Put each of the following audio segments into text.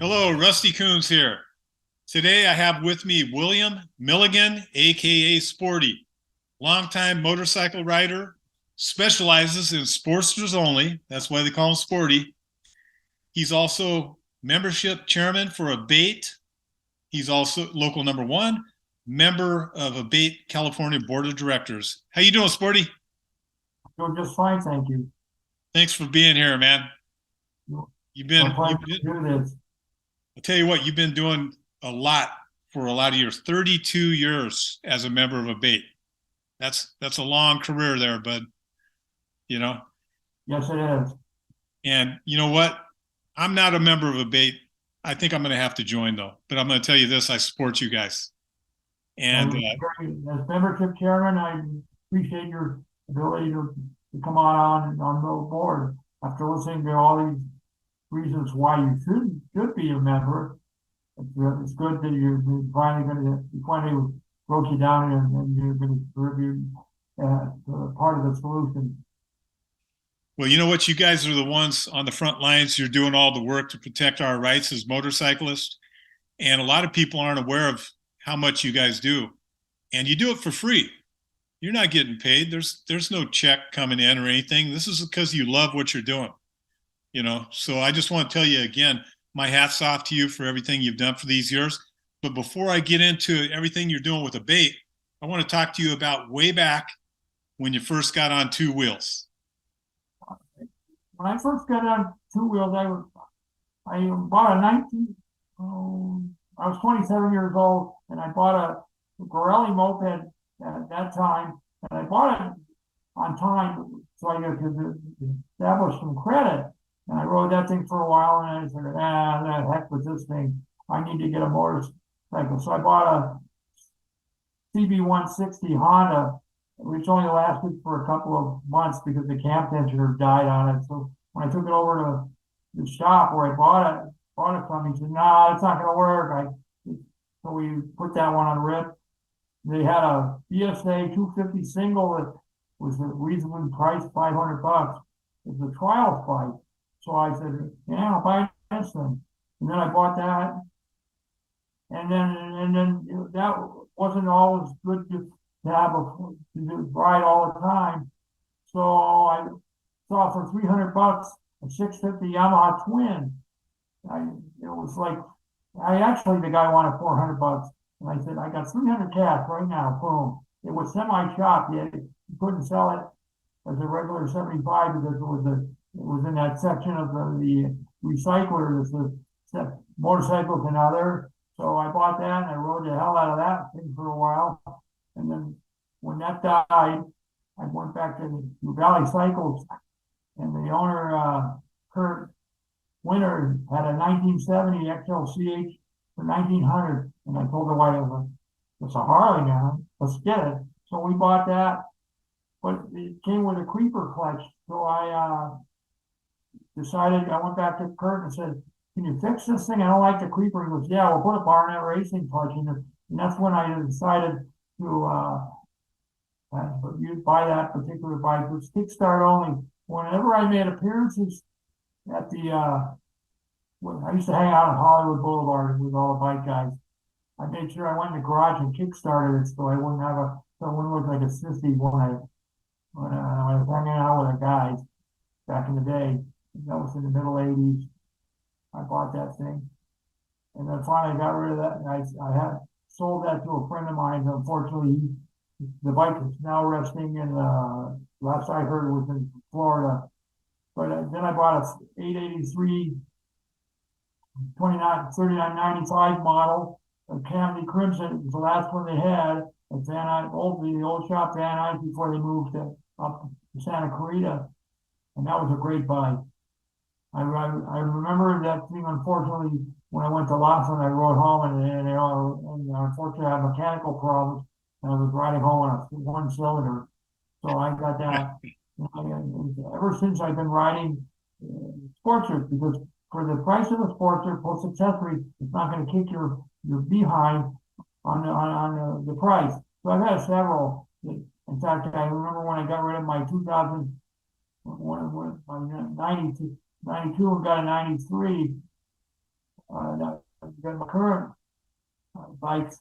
Hello, Rusty Coones here. Today I have with me William Milligan, aka Sporty, longtime motorcycle rider, specializes in Sportsters only. That's why they call him Sporty. He's also membership chairman for ABATE. He's also local number one, member of ABATE California Board of Directors. How you doing, Sporty? Doing just fine, thank you. Thanks for being here, man. You've been, My pleasure you've been to do this. I'll tell you what, you've been doing a lot for a lot of years. 32 years as a member of ABATE. That's a long career there, bud. You know, Yes, it is. and you know what? I'm not a member of ABATE. I think I'm going to have to join though. But I'm going to tell you this: I support you guys. And As membership chairman, I appreciate your ability to come on the board after listening to all these reasons why you should be a member. It's good that you're you finally broke you down and you're going to contribute part of the solution. well, you know what? You guys are the ones on the front lines. You're doing all the work to protect our rights as motorcyclists, and a lot of people aren't aware of how much you guys do, and you do it for free. You're not getting paid. There's no check coming in or anything. This is because you love what you're doing. So I just want to tell you again, my hat's off to you for everything you've done for these years. But before I get into everything you're doing with ABATE, I want to talk to you about way back when you first got on two wheels. When I first got on two wheels, I bought a 19. I was 27 years old, and I bought a Gorelli moped at that time, and I bought it on time so I could establish some credit. And I rode that thing for a while, and I said, the heck with this thing. I need to get a motorcycle. So I bought a CB160 Honda, which only lasted for a couple of months because the cam tensioner died on it. So when I took it over to the shop where I bought it from, he said, "No, it's not going to work." So we put that one on rip. They had a BSA 250 single that was a reasonably priced, $500. It was a trial bike. So I said, "Yeah, I'll buy this thing." And then I bought that. And then that wasn't always good to ride all the time. So I saw for $300 a 650 Yamaha Twin. It was like, the guy wanted $400. And I said, "I got 300 cash right now." Boom. It was semi-shop. You couldn't sell it as a regular 75 because it was in that section of the recyclers, the motorcycles and other. So I bought that and I rode the hell out of that thing for a while. And then when that died, I went back to the Valley Cycles, and the owner, Kurt Winter, had a 1970 XLCH for 1900. And I told the wife, "It's a Harley now. Let's get it." So we bought that, but it came with a creeper clutch. So I decided, I went back to Kurt and said, "Can you fix this thing? I don't like the creeper." He goes, "Yeah, we'll put a Barnett racing clutch in it." And that's when I decided to you buy that particular bike. It was kickstart only. Whenever I made appearances at when I used to hang out on Hollywood Boulevard with all the bike guys, I made sure I went in the garage and kickstarted it so I wouldn't look like a sissy when I was hanging out with the guys back in the day. That was in the middle '80s. I bought that thing, and then finally got rid of that. And I had sold that to a friend of mine. Unfortunately, the bike is now resting in, last I heard, it was in Florida. But then I bought a 883 3995 model, a Camry Crimson. It was the last one they had at the old shop Van Nuys before they moved up to Santa Clarita. And that was a great bike. I remember that thing. Unfortunately, when I went to Laughlin, I rode home, and unfortunately I had mechanical problems, and I was riding home on a one cylinder. So I got that. Ever since I've been riding Sportster, because for the price of a Sportster plus accessories, it's not going to kick your behind on the price. So I've had several. In fact, I remember when I got rid of my 2000, my 92 and got a 93. my current bikes,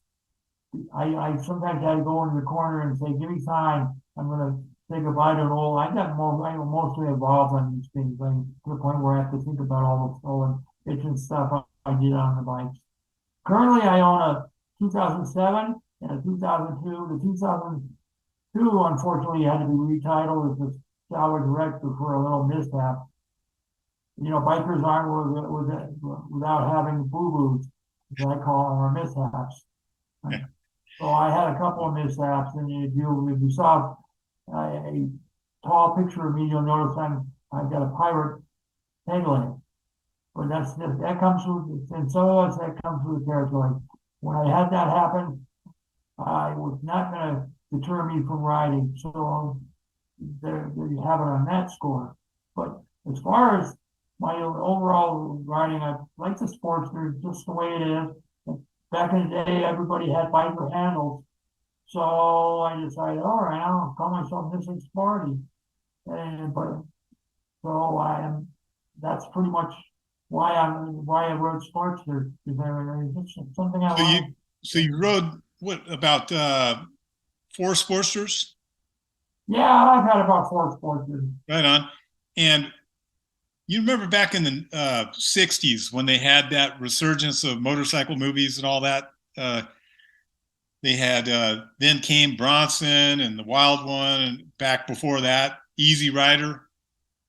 I sometimes had to go into the corner and say, give me time. I'm going to say goodbye to an old. I'm mostly involved on these things. Like, to the point where I have to think about all the stolen bits and stuff I did on the bikes. Currently, I own a 2007 and a 2002. The 2002, unfortunately, had to be retitled as a salvage wreck for a little mishap. You know, bikers aren't without having boo-boos, as I call them, or mishaps. Yeah. So I had a couple of mishaps, and if you saw a tall picture of me, you'll notice I've got a pirate headlamp. But that comes with, and so as that comes with the territory. When I had that happen, I was not going to deter me from riding. So there you have it on that score. But as far as my overall riding, I like the Sportster just the way it is. Back in the day, everybody had biker handles. So I decided, all right, I'll call myself Missing Sporty. That's pretty much why I rode Sportster, because it's something I like. So you rode what, about 4 Sportsters? Yeah, I've had about 4 Sportsters. Right on. And you remember back in the 60s when they had that resurgence of motorcycle movies and all that? They had Then Came Bronson and The Wild One, and back before that, Easy Rider.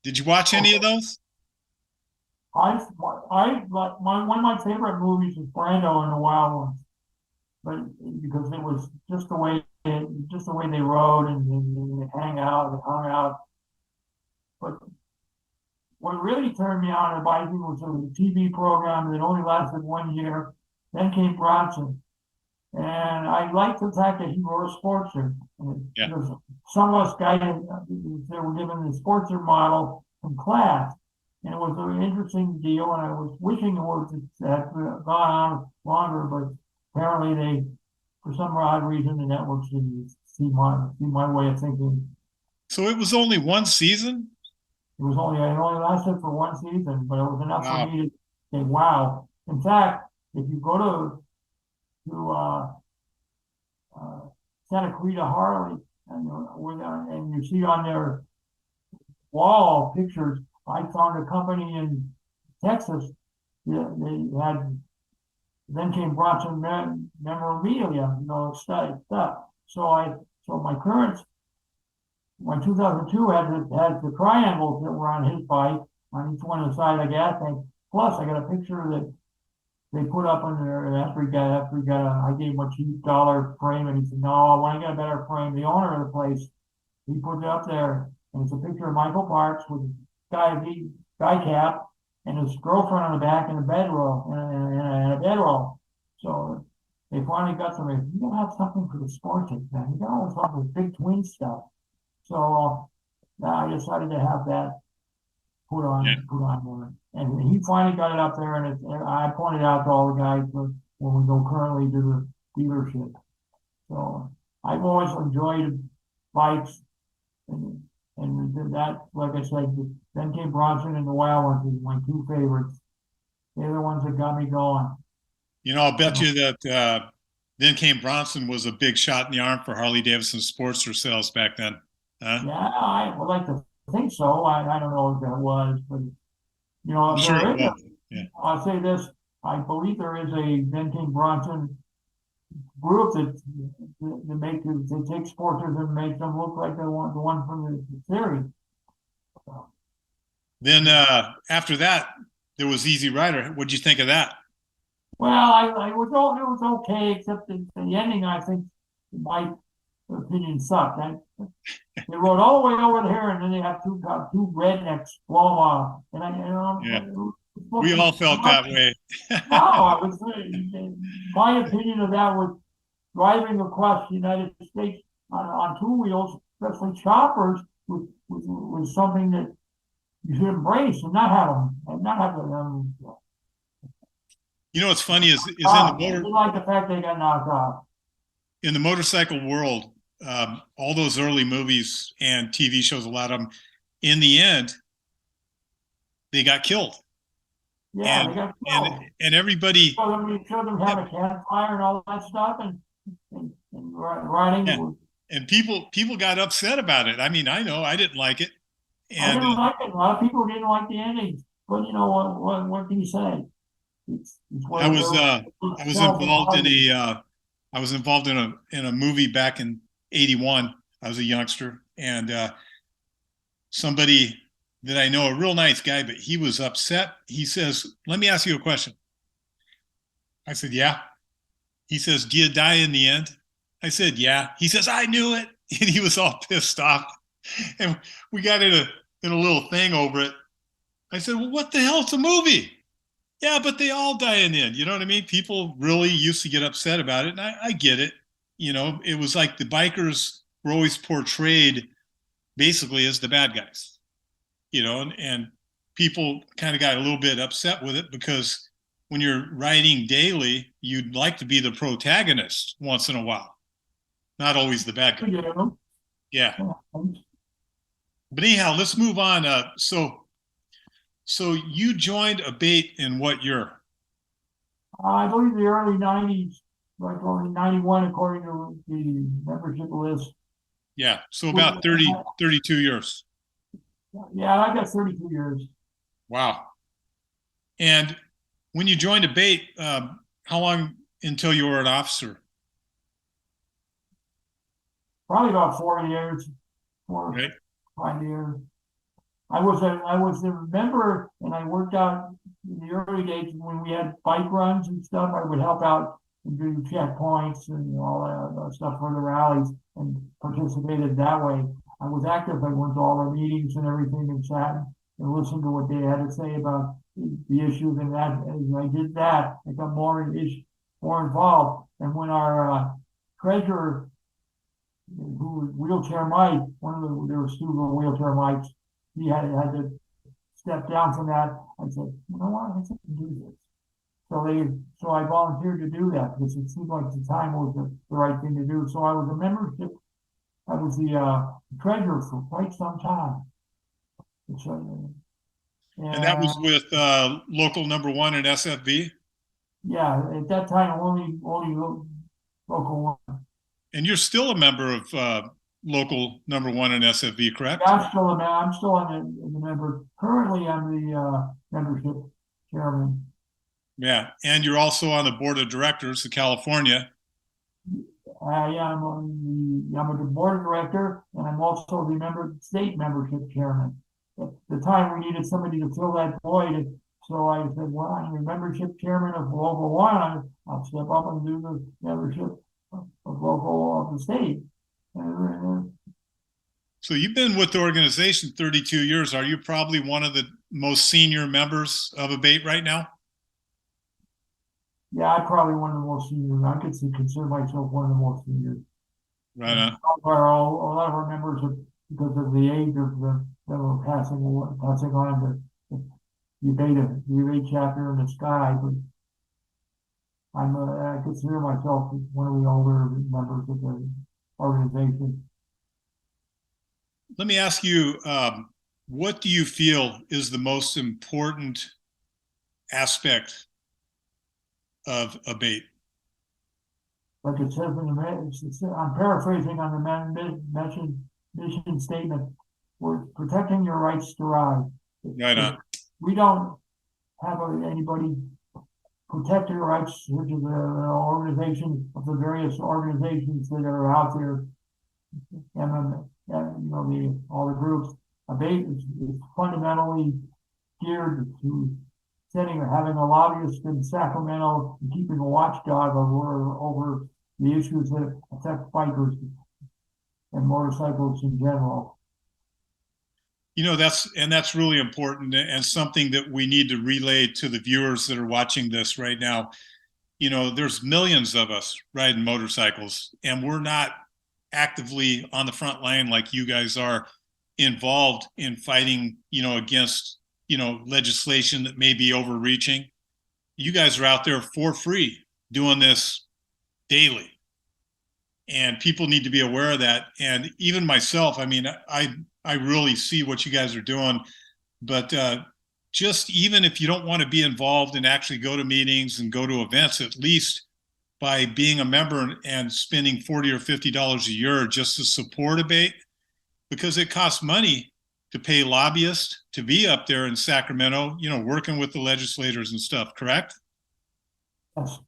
Did you watch any of those? One of my favorite movies is Brando and The Wild Ones, but because it was just the way they rode and they hung out. But what really turned me on to biking was a TV program that only lasted 1 year. Then Came Bronson, and I liked the fact that he rode a Sportster. Yeah. Some of us guys, they were given the Sportster model from class. And it was an interesting deal, and I was wishing it would have gone on longer, but apparently for some odd reason, the networks didn't see my way of thinking. So it was only 1 season? It only lasted for 1 season, but it was enough for me to say, wow. In fact, if you go to Santa Clarita Harley, and you see on their wall pictures, I found a company in Texas. They had Then Came Bronson memorabilia, stuff. So my 2002 had the triangles that were on his bike on each one of the side of the gas tank. Plus, I got a picture that they put up on there after I gave him a cheap dollar frame, and he said, "No, I want to get a better frame." The owner of the place, he put it up there, and it's a picture of Michael Parks with guy cap and his girlfriend on the back in a bedroll and a bedroll. So they finally got somebody. You don't have something for the Sporty, man. You got all this stuff with big twin stuff. So I decided to have that put on there. And he finally got it up there, and I pointed out to all the guys when we go currently to the dealership. So I've always enjoyed bikes, and that, like I said, Then Came Bronson and The Wild Ones is my 2 favorites. They're the ones that got me going. You know, I'll bet you that Then Came Bronson was a big shot in the arm for Harley Davidson Sportster sales back then. Huh? Yeah, I would like to think so. I don't know if that was, but I'm sure it was. Yeah. I'll say this: I believe there is a Then Came Bronson group that take Sportsters and make them look like the one from the series. So. Then after that, there was Easy Rider. What'd you think of that? Well, it was okay, except the ending, I think, in my opinion, sucked. They rode all the way over here, and then they have two rednecks blow them off. And we all felt that way. My opinion of that was driving across the United States on 2 wheels, especially choppers, was something that you should embrace and not have them. You know what's funny is I like the fact they got knocked off. In the motorcycle world, all those early movies and TV shows, a lot of them, in the end, they got killed. Yeah, and they got and killed. and everybody, Show them yeah, having a campfire and all that stuff, and riding. yeah, and people got upset about it. I mean, I know I didn't like it, I and didn't like it. A lot of people didn't like the ending, but you know what can you say? It's I what was they're uh, I was involved in a movie back in '81. I was a youngster, and somebody that I know, a real nice guy, but he was upset. He says, "Let me ask you a question." I said, "Yeah." He says, "Do you die in the end?" I said, "Yeah." He says, "I knew it," and he was all pissed off. And we got in a little thing over it. I said, "Well, what the hell's a movie?" Yeah, but they all die in the end. You know what I mean? People really used to get upset about it, and I get it. You know, it was like the bikers were always portrayed basically as the bad guys. You know, and people kind of got a little bit upset with it because when you're riding daily, you'd like to be the protagonist once in a while, not always the bad guy. You know, Yeah. But anyhow, let's move on. So you joined ABATE in what year? I believe the early '90s, like only '91, according to the membership list. Yeah. So about 30, 32 years. Yeah, I got 32 years. Wow. And when you joined ABATE, how long until you were an officer? Probably about 4 years, four, Right. 5 years. I was a member, and I worked out in the early days when we had bike runs and stuff. I would help out and do checkpoints and all that stuff for the rallies and participated that way. I was active. I went to all the meetings and everything and sat and listened to what they had to say about the issues. And that, as I did that, I got more involved. And when our treasurer, who was wheelchair Mike, there was two little wheelchair Mikes, he had to step down from that. I said, you know what? I think I can do this. So I volunteered to do that because it seemed like the time was the right thing to do. So I was a membership. I was the treasurer for quite some time. So, And that was and with local number one in SFV. yeah, at that time only local one. And you're still a member of local number one in SFV, correct? Yeah, I'm still on the member. Currently, I'm the membership chairman. Yeah. And you're also on the board of directors of California. Yeah, I'm a board director, and I'm also the state membership chairman. At the time, we needed somebody to fill that void, so I said, "Well, I'm the membership chairman of Local One. I'll step up and do the membership of local of the state." So you've been with the organization 32 years. Are you probably one of the most senior members of ABATE right now? Yeah, I'm probably one of the most senior. I could consider myself one of the most senior. Right on. A lot of our members, because of the age of that were passing on the ABATE chapter in the sky, but I consider myself one of the older members of the organization. Let me ask you, what do you feel is the most important aspect of ABATE? Like it says I'm paraphrasing on the mission statement. We're protecting your rights to ride. Right on. We don't have anybody protect your rights, which is the organization of the various organizations that are out there, and all the groups. ABATE is fundamentally geared to having a lobbyist in Sacramento and keeping a watchdog over the issues that affect bikers and motorcycles in general. You know, that's really important and something that we need to relay to the viewers that are watching this right now. You know, there's millions of us riding motorcycles, and we're not actively on the front line like you guys are, involved in fighting, against, legislation that may be overreaching. You guys are out there for free doing this daily. And people need to be aware of that. And even myself, I mean, I really see what you guys are doing, but just even if you don't want to be involved and actually go to meetings and go to events, at least by being a member and spending $40 or $50 a year just to support ABATE, because it costs money to pay lobbyists to be up there in Sacramento, you know, working with the legislators and stuff, correct? Yes.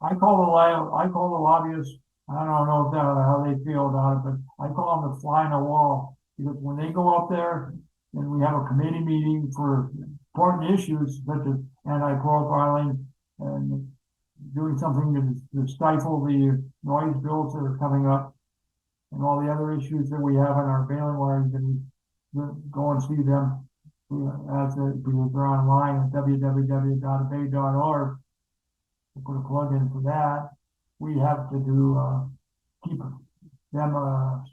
I call the lobbyists, I don't know if that, how they feel about it, but I call them the fly on the wall. Because when they go up there and we have a committee meeting for important issues such as anti-profiling and doing something to stifle the noise bills that are coming up and all the other issues that we have on our bailing wires, and we go and see them because they're online at www.abate.org. To put a plug in for that, we have to keep them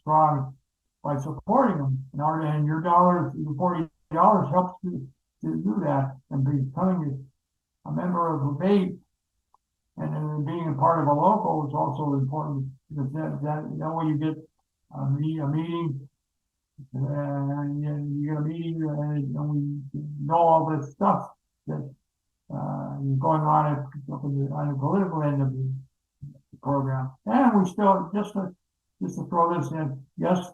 strong by supporting them. And your $40 helps to do that, and becoming a member of ABATE and then being a part of a local is also important, because that way you get a meeting, and you get a meeting, and we know all this stuff that going on on the political end of the program. And we still, just to throw this in, yes,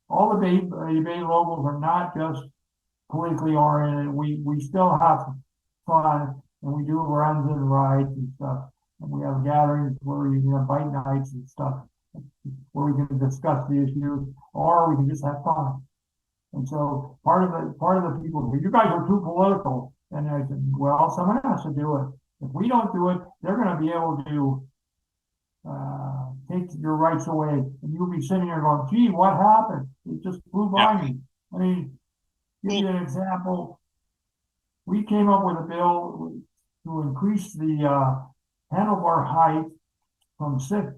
all the ABATE locals are not just politically oriented. We still have fun, and we do runs and rides and stuff. And we have gatherings where we have bike nights and stuff, where we can discuss the issues, or we can just have fun. And so part of the people, you guys are too political. And I said, well, someone has to do it. If we don't do it, they're going to be able to take your rights away. And you'll be sitting there going, gee, what happened? It just flew by me. I mean, give you an example. We came up with a bill to increase the handlebar height from 6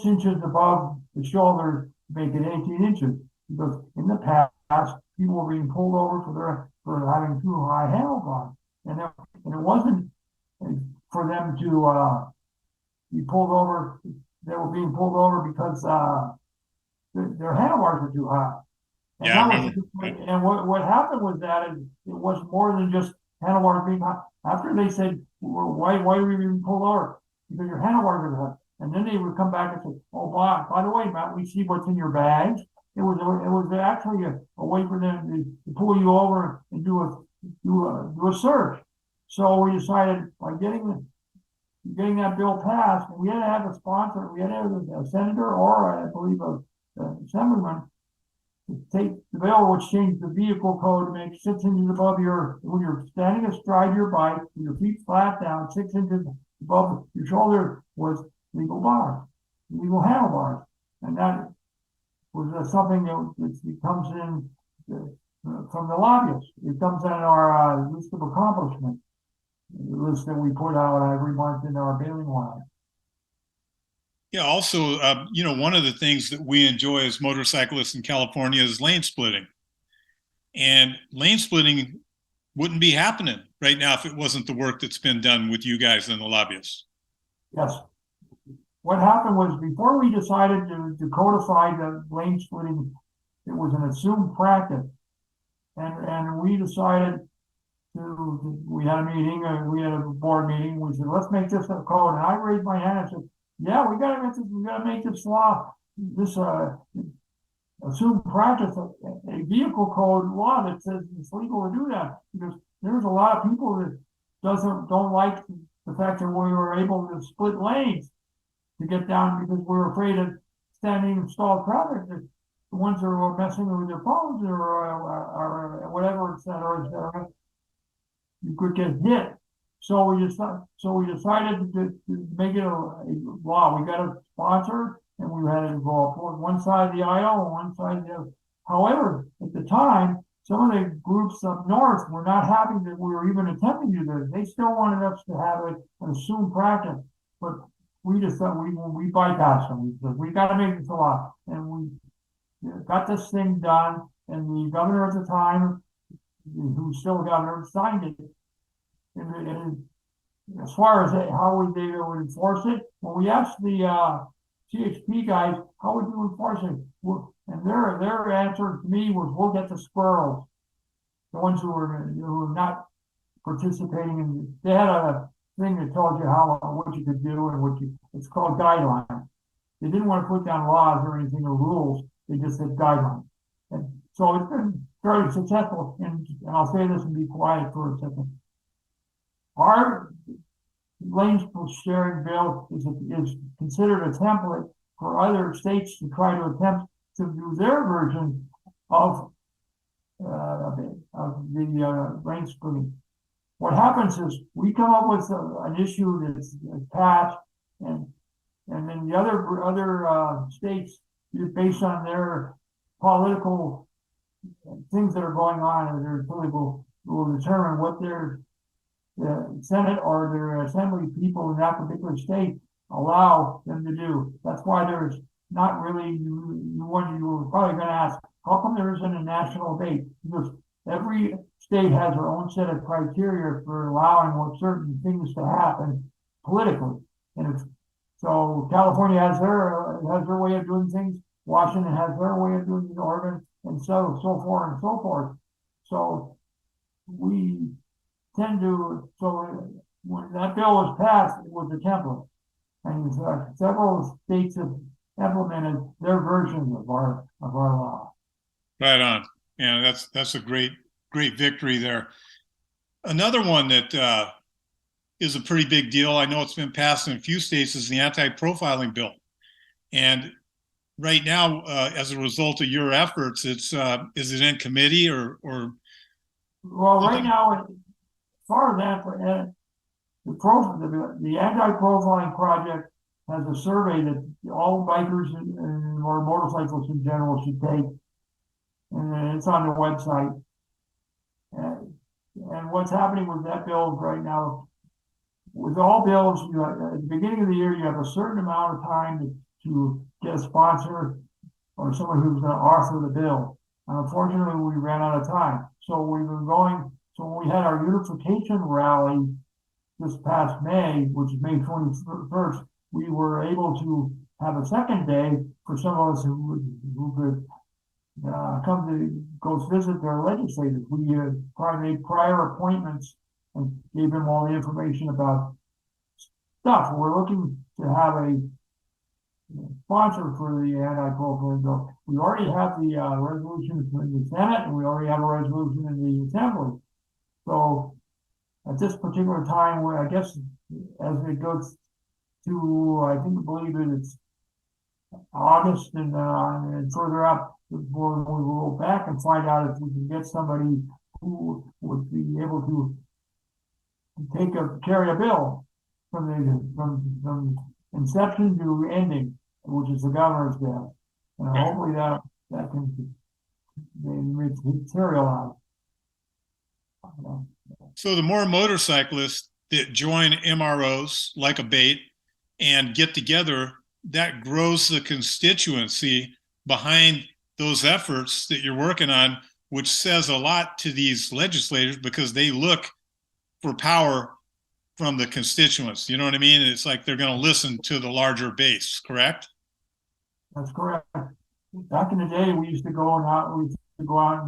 inches above the shoulder to make it 18 inches. Because in the past, people were being pulled over for having too high handlebars, and it wasn't for them to be pulled over. They were being pulled over because their handlebars were too high. And and what happened was that it was more than just handlebars being high. After they said, well, why are we being pulled over? Because your handlebars are high. And then they would come back and say, oh, by the way, Matt, we see what's in your bags. It was actually a way for them to pull you over and do a search. So we decided, by getting that bill passed, we had to have a sponsor. We had to have a senator, or I believe a assemblyman, to take the bill, which changed the vehicle code to make 6 inches above when you're standing astride your bike with your feet flat down, 6 inches above your shoulder was legal handlebars, and that was something that comes in from the lobbyists. It comes in our list of accomplishments, the list that we put out every month in our bailing wire. Yeah, also, you know, one of the things that we enjoy as motorcyclists in California is lane splitting. And lane splitting wouldn't be happening right now if it wasn't the work that's been done with you guys and the lobbyists. Yes. What happened was, before we decided to codify the lane splitting, it was an assumed practice. And we decided we had a meeting, we had a board meeting, we said, let's make this a code. And I raised my hand and said, yeah, we gotta make this law, this assumed practice, a vehicle code law that says it's legal to do that. Because there's a lot of people that don't like the fact that we were able to split lanes to get down, because we were afraid of standing in stalled traffic. The ones that were messing with their phones or whatever, et cetera, you could get hit. So we decided to make it a law. We got a sponsor, and we had to go up one side of the aisle and one side of the other. However, at the time, some of the groups up north were not happy that we were even attempting to do this. They still wanted us to have an assumed practice, but we decided we bypassed them. We said, we got to make this a law, and we got this thing done. And the governor at the time, who's still the governor, signed it. And as far as how they would enforce it, when we asked the CHP guys, how would you enforce it? And their answer to me was, we'll get the squirrels. the ones who were not participating in, they had a thing that told you what you could do and it's called guidelines. They didn't want to put down laws or anything or rules. They just said guidelines. And so it's been very successful. And I'll say this and be quiet for a second. Our lanes sharing bill is considered a template for other states to try to attempt to do their version of the lane splitting. What happens is we come up with an issue that's passed, and then the other states, based on their political things that are going on, and their political will determine what their Senate or their assembly people in that particular state allow them to do. That's why there's not really, you were probably going to ask, how come there isn't a national debate? Because every state has their own set of criteria for allowing what certain things to happen politically. And so California has their way of doing things. Washington has their way of doing it, Oregon, and so forth and so forth. So we tend to, so when that bill was passed, it was a template. And several states have implemented their version of our law. Right on. Yeah, that's a great victory there. Another one that is a pretty big deal, I know it's been passed in a few states, is the anti-profiling bill. And right now, as a result of your efforts, is it in committee or? Well, right now, as far as that, the anti-profiling project has a survey that all bikers or motorcyclists in general should take, and it's on the website. And what's happening with that bill right now, with all bills, at the beginning of the year, you have a certain amount of time to get a sponsor or someone who's going to author the bill. And unfortunately, we ran out of time. So we've been going, so when we had our unification rally this past May, which is May 21st, we were able to have a second day for some of us who could come to go visit their legislators. We made prior appointments and gave them all the information about stuff. We're looking to have a sponsor for the anti-profiling bill. We already have the resolution in the Senate, and we already have a resolution in the Assembly. So at this particular time, where I guess as it goes to, I believe it's August and further up, before we will go back and find out if we can get somebody who would be able to carry a bill from inception to ending, which is the governor's desk. And hopefully that can materialize. So the more motorcyclists that join MROs like ABATE and get together, that grows the constituency behind those efforts that you're working on, which says a lot to these legislators because they look for power from the constituents. You know what I mean? It's like they're going to listen to the larger base, correct? That's correct. Back in the day, we used to go out and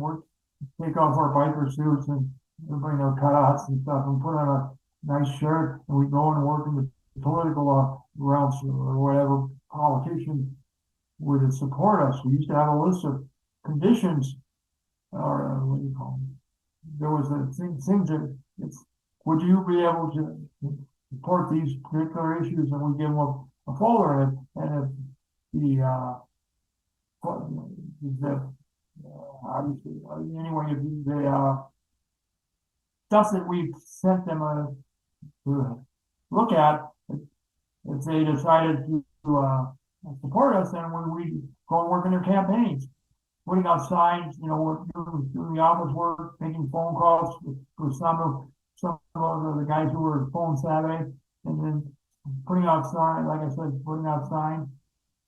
work, take off our biker suits and bring our cutouts and stuff and put on a nice shirt, and we go and work in the political realms or whatever politician would support us. We used to have a list of conditions, or what do you call them? There was things that would you be able to support these particular issues, and we give them a folder, and if obviously anyway, if the stuff that we sent them to look at, if they decided to support us, then when we go and work in their campaigns, putting out signs, we're doing the office work, making phone calls for some of the guys who were phone savvy, and then putting out signs, like I said, putting out signs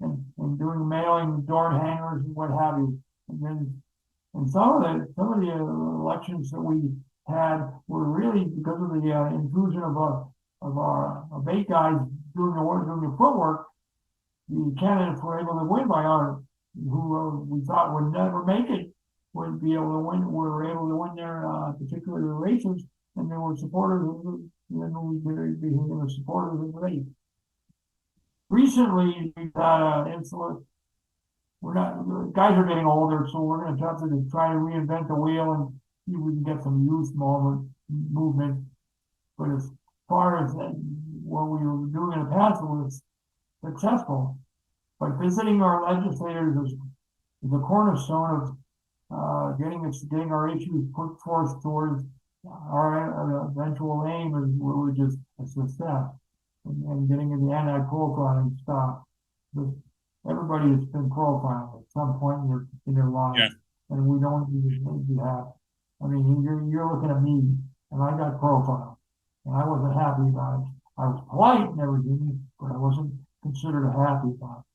and doing mailing, door hangers, and what have you. And some of the elections that we had were really because of the inclusion of our ABATE guys doing the footwork. The candidates were able to win by who we thought would never make it would be able to win, were able to win their particular races, and they were supporters of the, then we could be supporters of the race. Recently, we've had we're not, the guys are getting older, so we're going to have to try to reinvent the wheel and see if we can get some youth movement. But as far as what we were doing in the past was successful. But visiting our legislators is the cornerstone of getting our issues put forth towards our eventual aim is really just a success and getting in the anti-profiling stuff. But everybody has been profiled at some point in their lives, Yeah. and we don't need to have. I mean, you're looking at me, and I got profiled, and I wasn't happy about it. I was polite and everything, but I wasn't considered happy about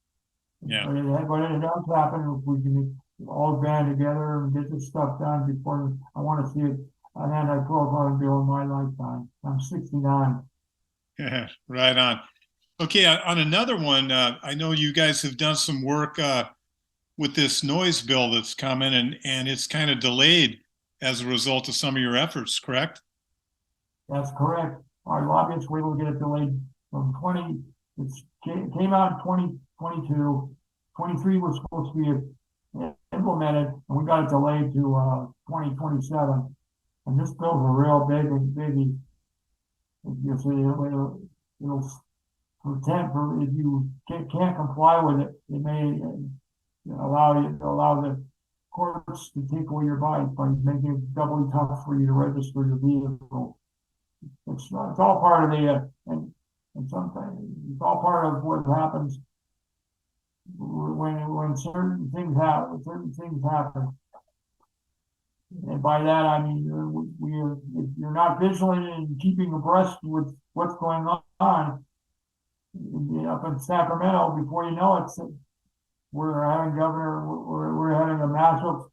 it. Yeah. But it does happen if we can all band together and get this stuff done before I want to see it an anti-profiling bill in my lifetime. I'm 69. Yeah, right on. Okay, on another one, I know you guys have done some work with this noise bill that's coming, and it's kind of delayed as a result of some of your efforts, correct? That's correct. Our lobbyists were able to get it delayed from it came out in 2022. 23 was supposed to be implemented, and we got it delayed to 2027. And this bill's a real biggie. You see, it'll if you can't comply with it, it may allow the courts to take away your bike by making it doubly tough for you to register your vehicle. It's all part of the and sometimes it's all part of what happens when certain things happen. And by that I mean if you're not vigilant and keeping abreast with what's going on up in Sacramento, before you know it, we're having we're having a massive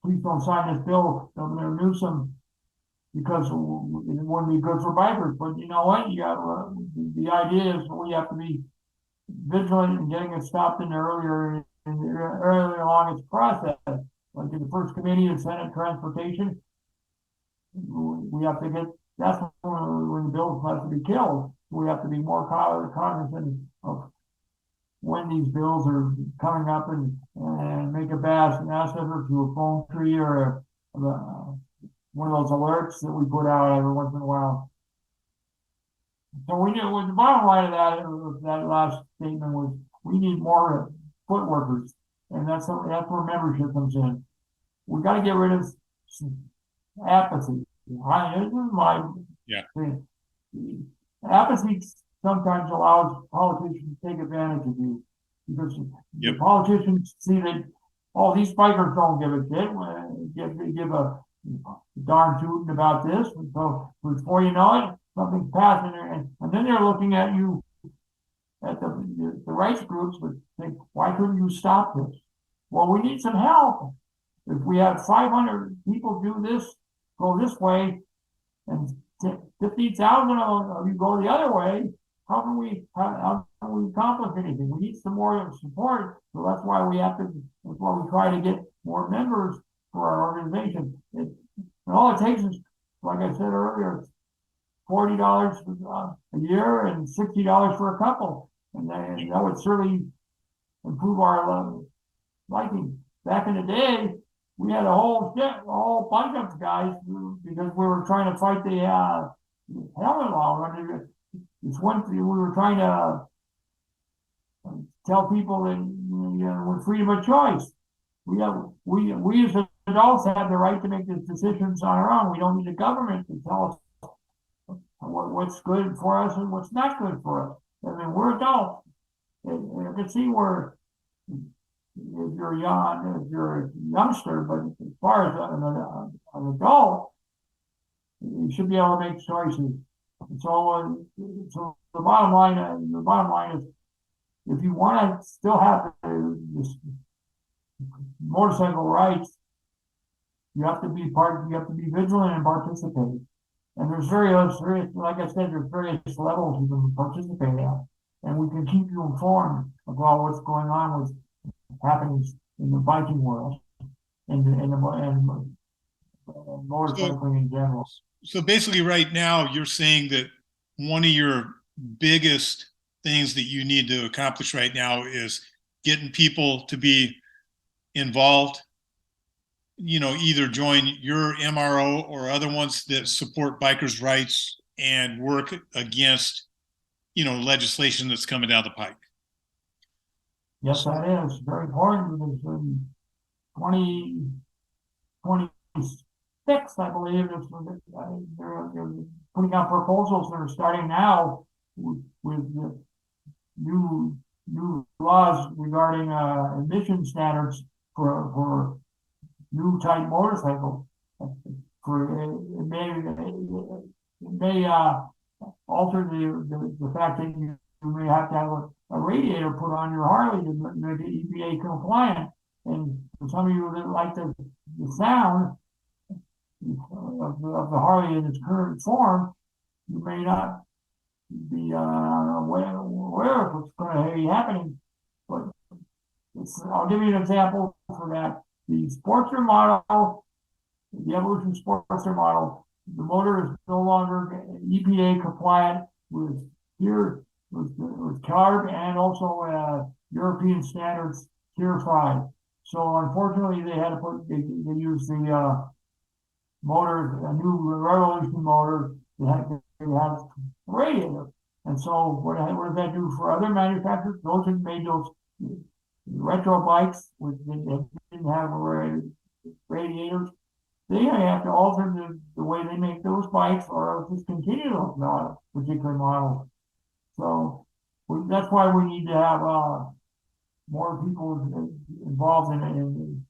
please don't sign this bill, Governor Newsom, because it wouldn't be good for bikers. But you know what? You got the idea is we have to be vigilant in getting it stopped in earlier along its process. Like in the first committee of Senate Transportation, we have to get that's when the bills have to be killed. We have to be more cognizant of when these bills are coming up and make a mass effort to a phone tree or one of those alerts that we put out every once in a while. So we knew the bottom line of that last statement was we need more foot workers, and that's where membership comes in. We got to get rid of apathy. This is my thing. Apathy sometimes allows politicians to take advantage of you because the politicians see that these bikers don't give a shit, give a darn tootin' about this, and so before you know it, something's passing, and then they're looking at you at the rights groups and think, why couldn't you stop this? Well, we need some help. If we have 500 people do this, go this way, and 50,000 of you go the other way, how can we accomplish anything? We need some more support, so that's why we try to get more members for our organization. And all it takes is, like I said earlier, $40 a year and $60 for a couple, and that would certainly improve our liking. Back in the day, we had a whole bunch of guys because we were trying to fight the helmet law. It's one thing we were trying to tell people that with freedom of choice, we as adults have the right to make these decisions on our own. We don't need the government to tell us what's good for us and what's not good for us. I mean, we're adults. And you can see where if you're a youngster, but as far as an adult, you should be able to make choices. And so the bottom line is, if you want to still have this motorcycle rights, you have to be vigilant and participate. And there's various, like I said, there's various levels you can participate at, and we can keep you informed about what's going on with happenings in the biking world. motorcycling in general. So basically right now you're saying that one of your biggest things that you need to accomplish right now is getting people to be involved, either join your MRO or other ones that support bikers' rights and work against, legislation that's coming down the pike. Yes, that is very important because in 2026, I believe, they're putting out proposals that are starting now with the new laws regarding emission standards for new type motorcycles. It may alter the fact that you may have to have a radiator put on your Harley to make it EPA compliant. And for some of you that like the sound of the Harley in its current form, you may not be aware of what's going to be happening. But I'll give you an example for that. The Sportster model, the Evolution Sportster model, the motor is no longer EPA compliant with CARB and also European standards Tier 5. So unfortunately, they had to they used the motor, a new Revolution motor. They have a radiator. And so what does that do for other manufacturers? Those that made those retro bikes, which didn't have radiators, they have to alter the way they make those bikes or discontinue those particular models. So that's why we need to have more people involved in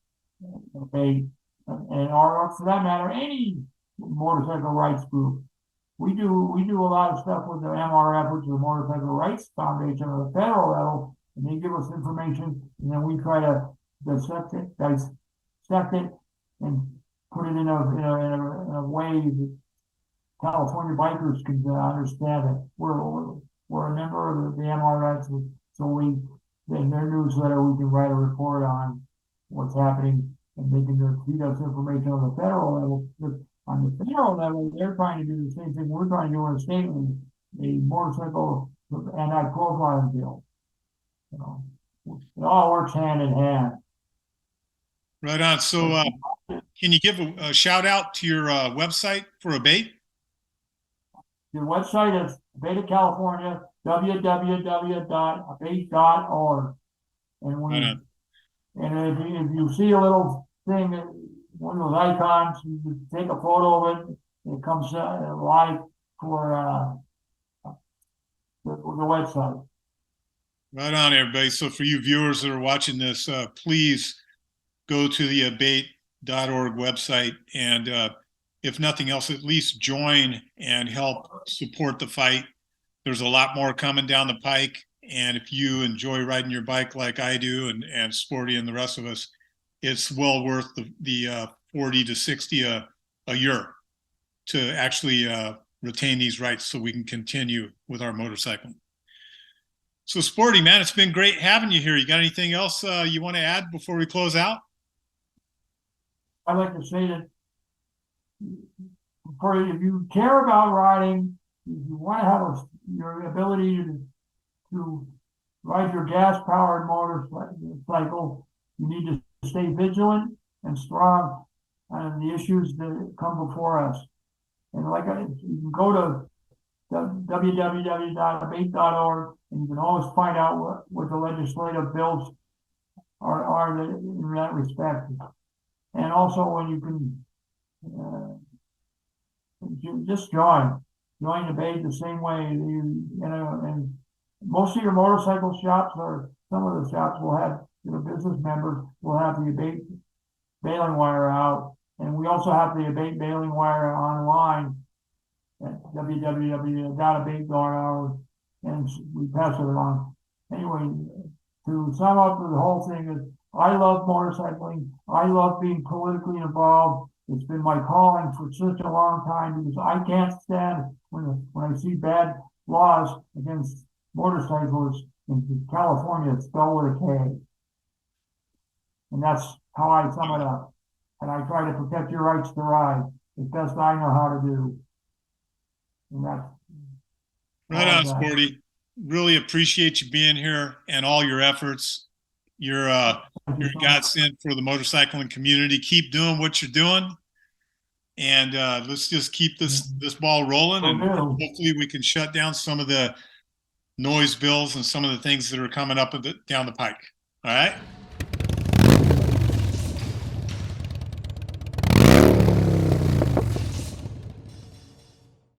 ABATE, or for that matter, any motorcycle rights group. We do a lot of stuff with the MRF, which is the Motorcycle Rights Foundation at the federal level, and they give us information, and then we try to dissect it, and put it in a way that California bikers can understand it. We're a member of the MRF, so in their newsletter we can write a report on what's happening, and they can feed us information on the federal level. But on the federal level, they're trying to do the same thing we're trying to do in a state with a motorcycle anti-profiling bill. It all works hand in hand. Right on. So can you give a shout out to your website for ABATE? The website is ABATE California, www.abate.org. And if you see a little thing, one of those icons, you can take a photo of it. It comes live for the website. Right on, everybody. So for you viewers that are watching this, please go to the abate.org website, and if nothing else, at least join and help support the fight. There's a lot more coming down the pike, and if you enjoy riding your bike like I do, and Sporty and the rest of us, it's well worth the 40 to 60 a year to actually retain these rights so we can continue with our motorcycling. So Sporty, man, it's been great having you here. You got anything else you want to add before we close out? I'd like to say that if you care about riding, if you want to have your ability to ride your gas-powered motorcycle, you need to stay vigilant and strong on the issues that come before us. And you can go to www.abate.org, and you can always find out what the legislative bills are in that respect. And also when you can just join ABATE the same way. And most of your motorcycle shops, or some of the shops, will have, business members will have the ABATE bailing wire out. And we also have the ABATE bailing wire online at www.abate.org, and we pass it along. Anyway, to sum up the whole thing is, I love motorcycling. I love being politically involved. It's been my calling for such a long time, because I can't stand when I see bad laws against motorcyclists in California. It's spelled with a K. And that's how I sum it up. and I try to protect your rights to ride as best I know how to do. And that's Right all on, that. Sporty. Really appreciate you being here and all your efforts. You're Thank you you're a so much. godsend for the motorcycling community. Keep doing what you're doing, and let's just keep this ball rolling, and Will do. hopefully we can shut down some of the noise bills and some of the things that are coming up down the pike. All right.